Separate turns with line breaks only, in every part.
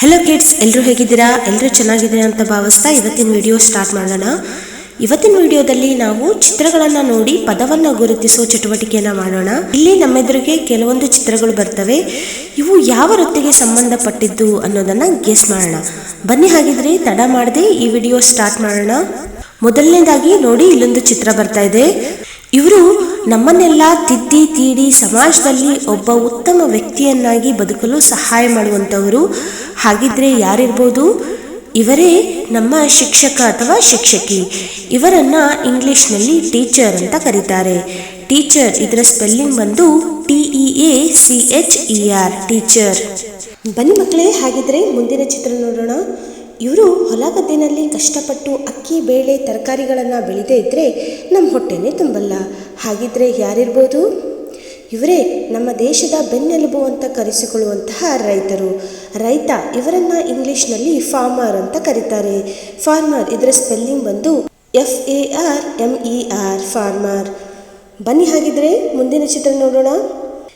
Hello kids, ಎಲ್ಲರೂ ಹೇಗಿದ್ದೀರಾ? ಎಲ್ಲರೂ ಚೆನ್ನಾಗಿದ್ದೀರಾ ಅಂತ ಭಾವಿಸ್ತಾ ಇವತ್ತಿನ ವಿಡಿಯೋ ಸ್ಟಾರ್ಟ್ ಮಾಡೋಣ. ಇವತ್ತಿನ ವಿಡಿಯೋದಲ್ಲಿ ನಾವು ಚಿತ್ರಗಳನ್ನು ನೋಡಿ ಪದವನ್ನು ಗುರುತಿಸೋ ಚಟುವಟಿಕೆಯನ್ನು ಮಾಡೋಣ. ಇಲ್ಲಿ ನಮ್ಮೆದುರಿಗೆ ಕೆಲವೊಂದು ಚಿತ್ರಗಳು ಬರ್ತವೆ. ಇವು ಯಾವ ವೃತ್ತಿಗೆ ಸಂಬಂಧಪಟ್ಟಿದ್ದು ಅನ್ನೋದನ್ನ ಗೆಸ್ ಮಾಡೋಣ. ಬನ್ನಿ, ಹಾಗಿದ್ರೆ ತಡ ಮಾಡದೆ ಈ ವಿಡಿಯೋ ಸ್ಟಾರ್ಟ್ ಮಾಡೋಣ. ಮೊದಲನೇದಾಗಿ ನೋಡಿ, ಇಲ್ಲೊಂದು ಚಿತ್ರ ಬರ್ತಾ ಇದೆ. ಇವರು ನಮ್ಮನ್ನೆಲ್ಲ ತಿದ್ದಿ ತೀಡಿ ಸಮಾಜದಲ್ಲಿ ಒಬ್ಬ ಉತ್ತಮ ವ್ಯಕ್ತಿಯನ್ನಾಗಿ ಬದುಕಲು ಸಹಾಯ ಮಾಡುವಂಥವರು. ಹಾಗಿದ್ರೆ ಯಾರಿರ್ಬೋದು? ಇವರೇ ನಮ್ಮ ಶಿಕ್ಷಕ ಅಥವಾ ಶಿಕ್ಷಕಿ. ಇವರನ್ನ ಇಂಗ್ಲಿಷ್ನಲ್ಲಿ ಟೀಚರ್ ಅಂತ ಕರೀತಾರೆ. ಟೀಚರ್ ಇದರ ಸ್ಪೆಲ್ಲಿಂಗ್ ಬಂದು TEACHER, ಟೀಚರ್. ಬನ್ನಿ ಮಕ್ಕಳೇ, ಹಾಗಿದ್ರೆ ಮುಂದಿನ ಚಿತ್ರ ನೋಡೋಣ. ಇವರು ಹೊಲ ಗದ್ದೆನಲ್ಲಿ ಕಷ್ಟಪಟ್ಟು ಅಕ್ಕಿ ಬೇಳೆ ತರಕಾರಿಗಳನ್ನು ಬೆಳೆದೇ ಇದ್ದರೆ ನಮ್ಮ ಹೊಟ್ಟೆನೇ ತುಂಬಲ್ಲ. ಹಾಗಿದ್ರೆ ಯಾರಿರ್ಬೋದು? ಇವರೇ ನಮ್ಮ ದೇಶದ ಬೆನ್ನೆಲುಬು ಅಂತ ಕರೆಸಿಕೊಳ್ಳುವಂತಹ ರೈತರು. ರೈತ, ಇವರನ್ನ ಇಂಗ್ಲಿಷ್ನಲ್ಲಿ ಫಾರ್ಮರ್ ಅಂತ ಕರೀತಾರೆ. ಫಾರ್ಮರ್ ಇದರ ಸ್ಪೆಲ್ಲಿಂಗ್ ಬಂದು FARMER, ಫಾರ್ಮರ್. ಬನ್ನಿ, ಹಾಗಿದ್ರೆ ಮುಂದಿನ ಚಿತ್ರ ನೋಡೋಣ.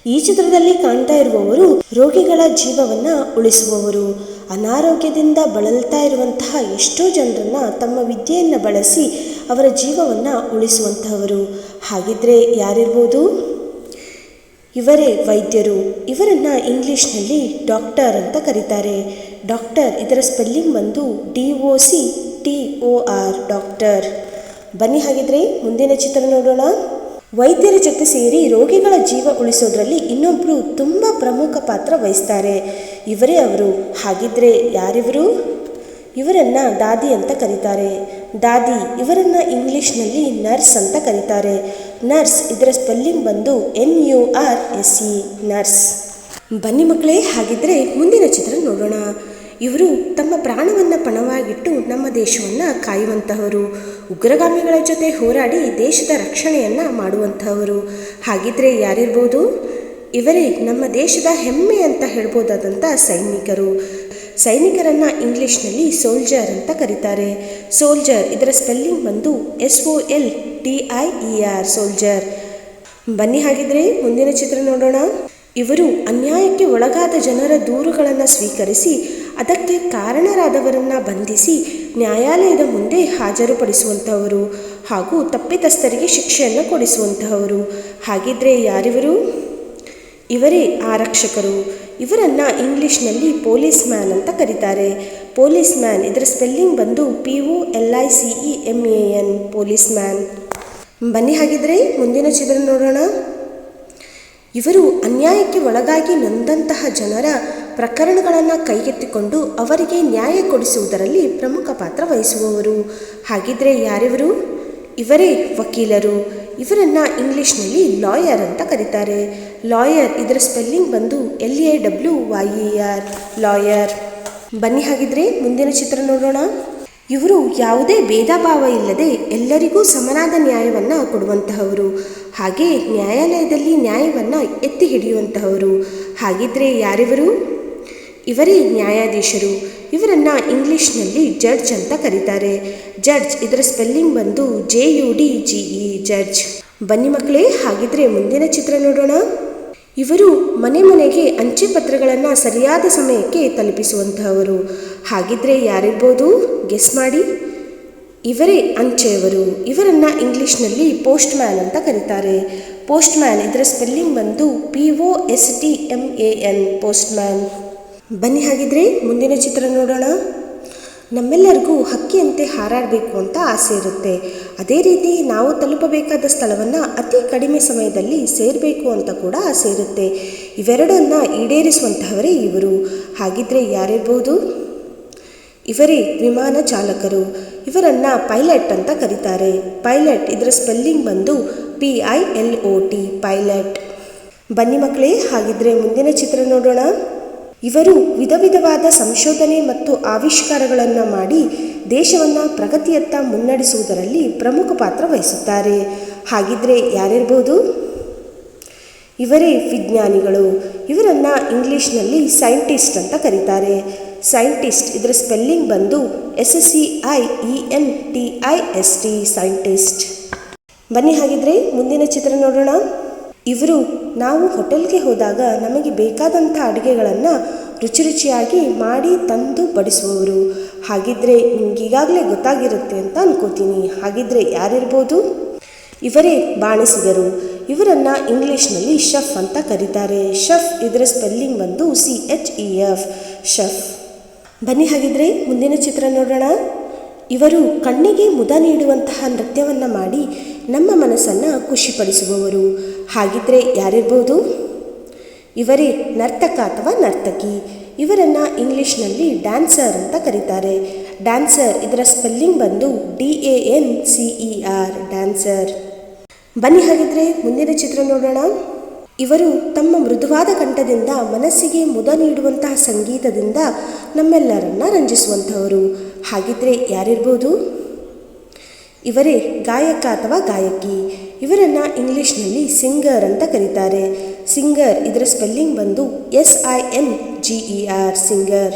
ಈ ಚಿತ್ರದಲ್ಲಿ ಕಾಣ್ತಾ ಇರುವವರು ರೋಗಿಗಳ ಜೀವವನ್ನ ಉಳಿಸುವವರು. ಅನಾರೋಗ್ಯದಿಂದ ಬಳಲ್ತಾ ಇರುವಂತಹ ಎಷ್ಟೋ ಜನರನ್ನ ತಮ್ಮ ವಿದ್ಯೆಯನ್ನು ಬಳಸಿ ಅವರ ಜೀವವನ್ನ ಉಳಿಸುವಂತಹವರು. ಹಾಗಿದ್ರೆ ಯಾರಿರ್ಬೋದು? ಇವರೇ ವೈದ್ಯರು. ಇವರನ್ನ ಇಂಗ್ಲಿಷ್ನಲ್ಲಿ ಡಾಕ್ಟರ್ ಅಂತ ಕರೀತಾರೆ. ಡಾಕ್ಟರ್ ಇದರ ಸ್ಪೆಲ್ಲಿಂಗ್ ಬಂದು DOCTOR, ಡಾಕ್ಟರ್. ಬನ್ನಿ, ಹಾಗಿದ್ರೆ ಮುಂದಿನ ಚಿತ್ರ ನೋಡೋಣ. ವೈದ್ಯರ ಜೊತೆ ಸೇರಿ ರೋಗಿಗಳ ಜೀವ ಉಳಿಸೋದ್ರಲ್ಲಿ ಇನ್ನೊಬ್ರು ತುಂಬ ಪ್ರಮುಖ ಪಾತ್ರ ವಹಿಸ್ತಾರೆ. ಇವರೇ ಅವರು. ಹಾಗಿದ್ರೆ ಯಾರಿವರು? ಇವರನ್ನ ದಾದಿ ಅಂತ ಕರೀತಾರೆ. ದಾದಿ, ಇವರನ್ನ ಇಂಗ್ಲಿಷ್ನಲ್ಲಿ ನರ್ಸ್ ಅಂತ ಕರೀತಾರೆ. ನರ್ಸ್ ಇದರ ಸ್ಪೆಲ್ಲಿಂಗ್ ಬಂದು NURSE, ನರ್ಸ್. ಬನ್ನಿ ಮಕ್ಕಳೇ, ಹಾಗಿದ್ರೆ ಮುಂದಿನ ಚಿತ್ರ ನೋಡೋಣ. ಇವರು ತಮ್ಮ ಪ್ರಾಣವನ್ನು ಪಣವಾಗಿಟ್ಟು ನಮ್ಮ ದೇಶವನ್ನು ಕಾಯುವಂತಹವರು. ಉಗ್ರಗಾಮಿಗಳ ಜೊತೆ ಹೋರಾಡಿ ದೇಶದ ರಕ್ಷಣೆಯನ್ನು ಮಾಡುವಂತಹವರು. ಹಾಗಿದ್ರೆ ಯಾರಿರ್ಬೋದು? ಇವರೇ ನಮ್ಮ ದೇಶದ ಹೆಮ್ಮೆ ಅಂತ ಹೇಳ್ಬೋದಾದಂಥ ಸೈನಿಕರು. ಸೈನಿಕರನ್ನು ಇಂಗ್ಲಿಷ್ನಲ್ಲಿ ಸೋಲ್ಜರ್ ಅಂತ ಕರೀತಾರೆ. ಸೋಲ್ಜರ್ ಇದರ ಸ್ಪೆಲ್ಲಿಂಗ್ ಬಂದು SOLTIER, ಸೋಲ್ಜರ್. ಬನ್ನಿ, ಹಾಗಿದ್ರೆ ಮುಂದಿನ ಚಿತ್ರ ನೋಡೋಣ. ಇವರು ಅನ್ಯಾಯಕ್ಕೆ ಒಳಗಾದ ಜನರ ದೂರುಗಳನ್ನು ಸ್ವೀಕರಿಸಿ ಅದಕ್ಕೆ ಕಾರಣರಾದವರನ್ನು ಬಂಧಿಸಿ ನ್ಯಾಯಾಲಯದ ಮುಂದೆ ಹಾಜರುಪಡಿಸುವಂತಹವರು ಹಾಗೂ ತಪ್ಪಿತಸ್ಥರಿಗೆ ಶಿಕ್ಷೆಯನ್ನು ಕೊಡಿಸುವಂತಹವರು. ಹಾಗಿದ್ರೆ ಯಾರಿವರು? ಇವರೇ ಆರಕ್ಷಕರು. ಇವರನ್ನ ಇಂಗ್ಲಿಷ್ನಲ್ಲಿ ಪೊಲೀಸ್ ಮ್ಯಾನ್ ಅಂತ ಕರೀತಾರೆ. ಪೊಲೀಸ್ ಮ್ಯಾನ್ ಇದರ ಸ್ಪೆಲ್ಲಿಂಗ್ ಬಂದು POLICEMAN, ಪೊಲೀಸ್ ಮ್ಯಾನ್. ಬನ್ನಿ, ಹಾಗಿದ್ರೆ ಮುಂದಿನ ಚಿತ್ರ ನೋಡೋಣ. ಇವರು ಅನ್ಯಾಯಕ್ಕೆ ಒಳಗಾಗಿ ನೊಂದಂತಹ ಜನರ ಪ್ರಕರಣಗಳನ್ನು ಕೈಗೆತ್ತಿಕೊಂಡು ಅವರಿಗೆ ನ್ಯಾಯ ಕೊಡಿಸುವುದರಲ್ಲಿ ಪ್ರಮುಖ ಪಾತ್ರ ವಹಿಸುವವರು. ಹಾಗಿದ್ರೆ ಯಾರಿವರು? ಇವರೇ ವಕೀಲರು. ಇವರನ್ನ ಇಂಗ್ಲಿಷ್ನಲ್ಲಿ ಲಾಯರ್ ಅಂತ ಕರೀತಾರೆ. ಲಾಯರ್ ಇದರ ಸ್ಪೆಲ್ಲಿಂಗ್ ಬಂದು LAWYER, ಲಾಯರ್. ಬನ್ನಿ, ಹಾಗಿದ್ರೆ ಮುಂದಿನ ಚಿತ್ರ ನೋಡೋಣ. ಇವರು ಯಾವುದೇ ಭೇದ ಭಾವ ಇಲ್ಲದೆ ಎಲ್ಲರಿಗೂ ಸಮನಾದ ನ್ಯಾಯವನ್ನು ಕೊಡುವಂತಹವರು. ಹಾಗೆ ನ್ಯಾಯಾಲಯದಲ್ಲಿ ನ್ಯಾಯವನ್ನು ಎತ್ತಿ ಹಿಡಿಯುವಂತಹವರು. ಹಾಗಿದ್ರೆ ಯಾರಿವರು? ಇವರೇ ನ್ಯಾಯಾಧೀಶರು. ಇವರನ್ನ ಇಂಗ್ಲಿಷ್ನಲ್ಲಿ ಜಡ್ಜ್ ಅಂತ ಕರೀತಾರೆ. ಜಡ್ಜ್ ಇದರ ಸ್ಪೆಲ್ಲಿಂಗ್ ಬಂದು JUDGE, ಜಡ್ಜ್. ಬನ್ನಿ ಮಕ್ಕಳೇ, ಹಾಗಿದ್ರೆ ಮುಂದಿನ ಚಿತ್ರ ನೋಡೋಣ. ಇವರು ಮನೆ ಮನೆಗೆ ಅಂಚೆ ಪತ್ರಗಳನ್ನು ಸರಿಯಾದ ಸಮಯಕ್ಕೆ ತಲುಪಿಸುವಂತಹವರು. ಹಾಗಿದ್ರೆ ಯಾರಿರ್ಬೋದು? ಗೆಸ್ ಮಾಡಿ. ಇವರೇ ಅಂಚೆಯವರು. ಇವರನ್ನ ಇಂಗ್ಲಿಷ್ನಲ್ಲಿ ಪೋಸ್ಟ್ ಮ್ಯಾನ್ ಅಂತ ಕರೀತಾರೆ. ಪೋಸ್ಟ್ ಮ್ಯಾನ್ ಇದರ ಸ್ಪೆಲ್ಲಿಂಗ್ ಬಂದು POSTMAN, ಪೋಸ್ಟ್ ಮ್ಯಾನ್. ಬನ್ನಿ, ಹಾಗಿದ್ರೆ ಮುಂದಿನ ಚಿತ್ರ ನೋಡೋಣ. ನಮ್ಮೆಲ್ಲರಿಗೂ ಹಕ್ಕಿಯಂತೆ ಹಾರಾಡಬೇಕು ಅಂತ ಆಸೆ ಇರುತ್ತೆ. ಅದೇ ರೀತಿ ನಾವು ತಲುಪಬೇಕಾದ ಸ್ಥಳವನ್ನು ಅತಿ ಕಡಿಮೆ ಸಮಯದಲ್ಲಿ ಸೇರಬೇಕು ಅಂತ ಕೂಡ ಆಸೆ ಇರುತ್ತೆ. ಇವೆರಡನ್ನ ಈಡೇರಿಸುವಂತಹವರೇ ಇವರು. ಹಾಗಿದ್ರೆ ಯಾರಿರ್ಬೋದು? ಇವರೇ ವಿಮಾನ ಚಾಲಕರು. ಇವರನ್ನ ಪೈಲಟ್ ಅಂತ ಕರೀತಾರೆ. ಪೈಲಟ್ ಇದರ ಸ್ಪೆಲ್ಲಿಂಗ್ ಬಂದು PILOT, ಪೈಲಟ್. ಬನ್ನಿ ಮಕ್ಕಳೇ, ಹಾಗಿದ್ರೆ ಮುಂದಿನ ಚಿತ್ರ ನೋಡೋಣ. ಇವರು ವಿಧ ವಿಧವಾದ ಸಂಶೋಧನೆ ಮತ್ತು ಆವಿಷ್ಕಾರಗಳನ್ನು ಮಾಡಿ ದೇಶವನ್ನು ಪ್ರಗತಿಯತ್ತ ಮುನ್ನಡೆಸುವುದರಲ್ಲಿ ಪ್ರಮುಖ ಪಾತ್ರ ವಹಿಸುತ್ತಾರೆ. ಹಾಗಿದ್ರೆ ಯಾರಿರ್ಬೋದು? ಇವರೇ ವಿಜ್ಞಾನಿಗಳು. ಇವರನ್ನ ಇಂಗ್ಲಿಷ್ನಲ್ಲಿ ಸೈಂಟಿಸ್ಟ್ ಅಂತ ಕರೀತಾರೆ. ಸೈಂಟಿಸ್ಟ್ ಇದರ ಸ್ಪೆಲ್ಲಿಂಗ್ ಬಂದು SCIENTIST, ಸೈಂಟಿಸ್ಟ್. ಬನ್ನಿ, ಹಾಗಿದ್ರೆ ಮುಂದಿನ ಚಿತ್ರ ನೋಡೋಣ. ಇವರು ನಾವು ಹೋಟೆಲ್ಗೆ ಹೋದಾಗ ನಮಗೆ ಬೇಕಾದಂಥ ಅಡುಗೆಗಳನ್ನು ರುಚಿಯಾಗಿ ಮಾಡಿ ತಂದು ಬಡಿಸುವವರು. ಹಾಗಿದ್ರೆ ನಿಮ್ಗೆ ಈಗಾಗಲೇ ಗೊತ್ತಾಗಿರುತ್ತೆ ಅಂತ ಅನ್ಕೋತೀನಿ. ಹಾಗಿದ್ರೆ ಯಾರಿರ್ಬೋದು? ಇವರೇ ಬಾಣಿಸಿಗರು. ಇವರನ್ನು ಇಂಗ್ಲೀಷ್ನಲ್ಲಿ ಶೆಫ್ ಅಂತ ಕರೀತಾರೆ. ಶೆಫ್ ಇದರ ಸ್ಪೆಲ್ಲಿಂಗ್ ಬಂದು CHEF, ಶೆಫ್. ಬನ್ನಿ ಹಾಗಿದ್ರೆ ಮುಂದಿನ ಚಿತ್ರ ನೋಡೋಣ. ಇವರು ಕಣ್ಣಿಗೆ ಮುದ ನೀಡುವಂತಹ ನೃತ್ಯವನ್ನು ಮಾಡಿ ನಮ್ಮ ಮನಸ್ಸನ್ನು ಖುಷಿಪಡಿಸುವವರು. ಹಾಗಿದ್ರೆ ಯಾರಿರ್ಬೋದು? ಇವರೇ ನರ್ತಕ ಅಥವಾ ನರ್ತಕಿ. ಇವರನ್ನು ಇಂಗ್ಲೀಷ್ನಲ್ಲಿ ಡ್ಯಾನ್ಸರ್ ಅಂತ ಕರೀತಾರೆ. ಡ್ಯಾನ್ಸರ್ ಇದರ ಸ್ಪೆಲ್ಲಿಂಗ್ ಬಂದು DANCER, ಡ್ಯಾನ್ಸರ್. ಬನ್ನಿ ಹಾಗಿದ್ರೆ ಮುಂದಿನ ಚಿತ್ರ ನೋಡೋಣ. ಇವರು ತಮ್ಮ ಮೃದುವಾದ ಕಂಠದಿಂದ ಮನಸ್ಸಿಗೆ ಮುದ ನೀಡುವಂತಹ ಸಂಗೀತದಿಂದ ನಮ್ಮೆಲ್ಲರನ್ನ ರಂಜಿಸುವಂಥವರು. ಹಾಗಿದ್ರೆ ಯಾರಿರ್ಬೋದು? ಇವರೇ ಗಾಯಕ ಅಥವಾ ಗಾಯಕಿ. ಇವರನ್ನು ಇಂಗ್ಲೀಷ್ನಲ್ಲಿ ಸಿಂಗರ್ ಅಂತ ಕರೀತಾರೆ. ಸಿಂಗರ್ ಇದರ ಸ್ಪೆಲ್ಲಿಂಗ್ ಬಂದು SINGER, ಸಿಂಗರ್.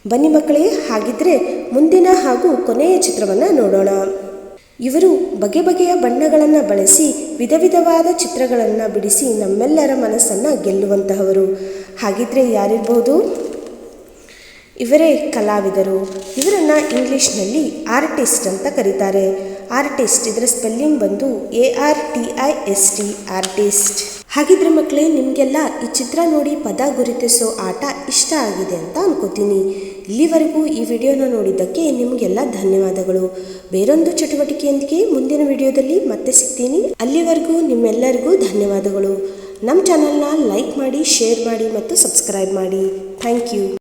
ಬನ್ನಿ ಮಕ್ಕಳೇ, ಹಾಗಿದ್ರೆ ಮುಂದಿನ ಹಾಗೂ ಕೊನೆಯ ಚಿತ್ರವನ್ನು ನೋಡೋಣ. ಇವರು ಬಗೆ ಬಗೆಯ ಬಣ್ಣಗಳನ್ನು ಬಳಸಿ ವಿಧ ವಿಧವಾದ ಚಿತ್ರಗಳನ್ನು ಬಿಡಿಸಿ ನಮ್ಮೆಲ್ಲರ ಮನಸ್ಸನ್ನು ಗೆಲ್ಲುವಂತಹವರು. ಹಾಗಿದ್ರೆ ಯಾರಿರ್ಬೋದು? ಇವರೇ ಕಲಾವಿದರು. ಇವರನ್ನು ಇಂಗ್ಲೀಷ್ನಲ್ಲಿ ಆರ್ಟಿಸ್ಟ್ ಅಂತ ಕರೀತಾರೆ. ಆರ್ಟಿಸ್ಟ್ ಇದರ ಸ್ಪೆಲ್ಲಿಂಗ್ ಬಂದು ARTIST, ಆರ್ಟಿಸ್ಟ್. ಹಾಗಿದ್ರೆ ಮಕ್ಕಳೇ, ನಿಮಗೆಲ್ಲ ಈ ಚಿತ್ರ ನೋಡಿ ಪದ ಗುರುತಿಸೋ ಆಟ ಇಷ್ಟ ಆಗಿದೆ ಅಂತ ಅನ್ಕೋತೀನಿ. ಇಲ್ಲಿವರೆಗೂ ಈ ವಿಡಿಯೋನ ನೋಡಿದ್ದಕ್ಕೆ ನಿಮಗೆಲ್ಲ ಧನ್ಯವಾದಗಳು. ಬೇರೊಂದು ಚಟುವಟಿಕೆಯೊಂದಿಗೆ ಮುಂದಿನ ವಿಡಿಯೋದಲ್ಲಿ ಮತ್ತೆ ಸಿಗ್ತೀನಿ. ಅಲ್ಲಿವರೆಗೂ ನಿಮ್ಮೆಲ್ಲರಿಗೂ ಧನ್ಯವಾದಗಳು. ನಮ್ಮ ಚಾನಲ್ನ ಲೈಕ್ ಮಾಡಿ, ಶೇರ್ ಮಾಡಿ ಮತ್ತು ಸಬ್ಸ್ಕ್ರೈಬ್ ಮಾಡಿ. Thank you.